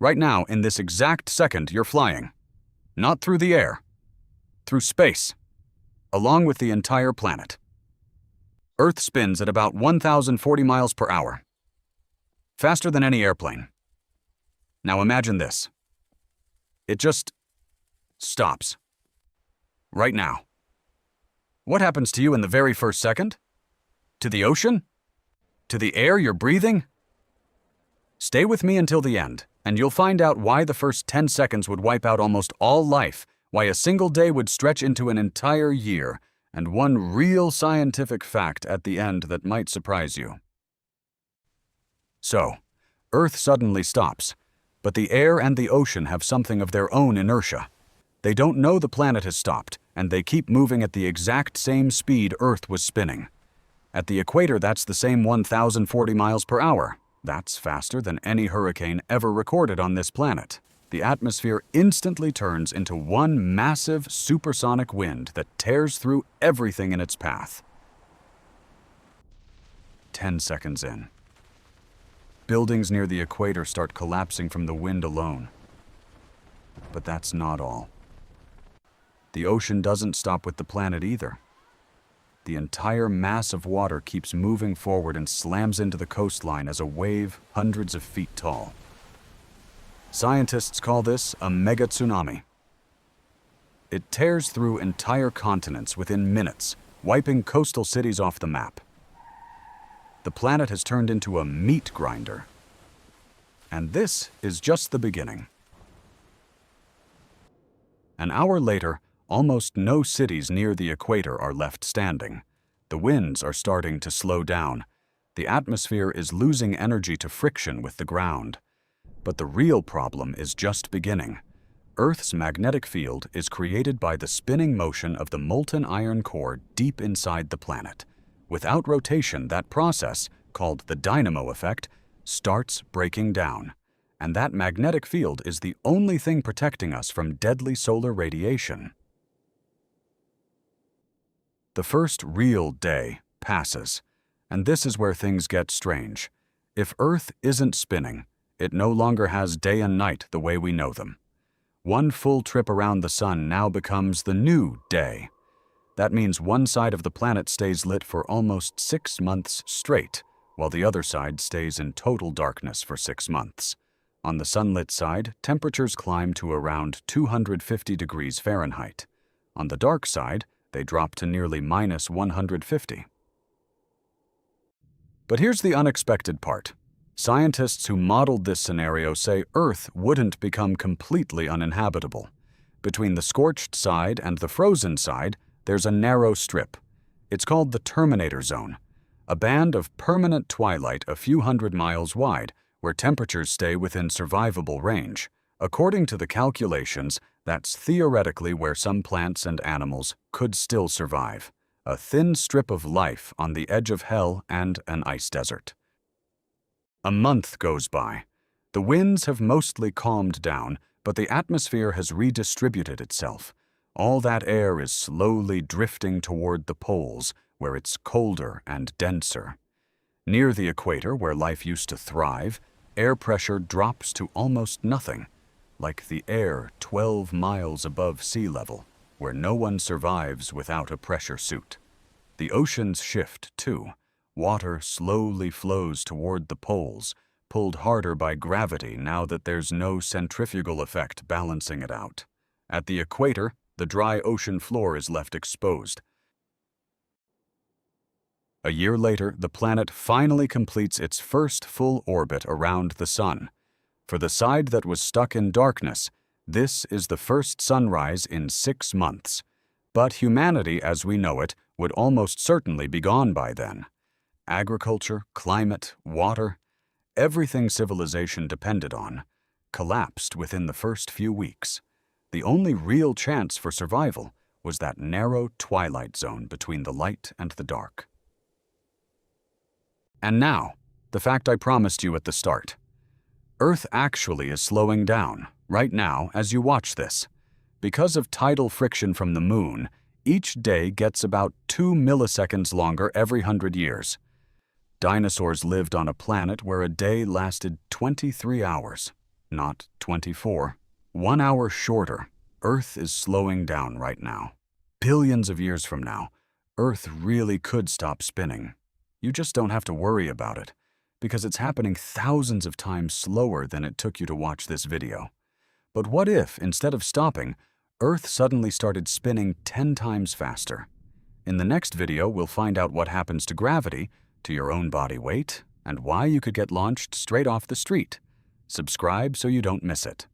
Right now, in this exact second, you're flying. Not through the air, through space, along with the entire planet. Earth spins at about 1,040 miles per hour, faster than any airplane. Now imagine this. It just stops. Right now. What happens to you in the very first second? To the ocean? To the air you're breathing? Stay with me until the end, and you'll find out why the first 10 seconds would wipe out almost all life, why a single day would stretch into an entire year, and one real scientific fact at the end that might surprise you. So, Earth suddenly stops, but the air and the ocean have something of their own inertia. They don't know the planet has stopped, and they keep moving at the exact same speed Earth was spinning. At the equator, that's the same 1,040 miles per hour. That's faster than any hurricane ever recorded on this planet. The atmosphere instantly turns into one massive supersonic wind that tears through everything in its path. 10 seconds in. Buildings near the equator start collapsing from the wind alone. But that's not all. The ocean doesn't stop with the planet either. The entire mass of water keeps moving forward and slams into the coastline as a wave hundreds of feet tall. Scientists call this a mega tsunami. It tears through entire continents within minutes, wiping coastal cities off the map. The planet has turned into a meat grinder. And this is just the beginning. An hour later, almost no cities near the equator are left standing. The winds are starting to slow down. The atmosphere is losing energy to friction with the ground. But the real problem is just beginning. Earth's magnetic field is created by the spinning motion of the molten iron core deep inside the planet. Without rotation, that process, called the dynamo effect, starts breaking down. And that magnetic field is the only thing protecting us from deadly solar radiation. The first real day passes, and this is where things get strange. If Earth isn't spinning, it no longer has day and night the way we know them. One full trip around the sun now becomes the new day. That means one side of the planet stays lit for almost 6 months straight, while the other side stays in total darkness for 6 months. On the sunlit side, temperatures climb to around 250 degrees Fahrenheit. On the dark side, they drop to nearly minus 150. But here's the unexpected part. Scientists who modeled this scenario say Earth wouldn't become completely uninhabitable. Between the scorched side and the frozen side, there's a narrow strip. It's called the Terminator Zone, a band of permanent twilight a few hundred miles wide, where temperatures stay within survivable range. According to the calculations, that's theoretically where some plants and animals could still survive. A thin strip of life on the edge of hell and an ice desert. A month goes by. The winds have mostly calmed down, but the atmosphere has redistributed itself. All that air is slowly drifting toward the poles, where it's colder and denser. Near the equator, where life used to thrive, air pressure drops to almost nothing, like the air 12 miles above sea level, where no one survives without a pressure suit. The oceans shift, too. Water slowly flows toward the poles, pulled harder by gravity now that there's no centrifugal effect balancing it out. At the equator, the dry ocean floor is left exposed. A year later, the planet finally completes its first full orbit around the sun. For the side that was stuck in darkness, this is the first sunrise in 6 months. But humanity, as we know it, would almost certainly be gone by then. Agriculture, climate, water, everything civilization depended on, collapsed within the first few weeks. The only real chance for survival was that narrow twilight zone between the light and the dark. And now, the fact I promised you at the start. Earth actually is slowing down, right now, as you watch this. Because of tidal friction from the moon, each day gets about 2 milliseconds longer every 100 years. Dinosaurs lived on a planet where a day lasted 23 hours. not 24. 1 hour shorter. Earth is slowing down right now. Billions of years from now, Earth really could stop spinning. You just don't have to worry about it, because it's happening thousands of times slower than it took you to watch this video. But what if, instead of stopping, Earth suddenly started spinning 10 times faster? In the next video, we'll find out what happens to gravity, to your own body weight, and why you could get launched straight off the street. Subscribe so you don't miss it.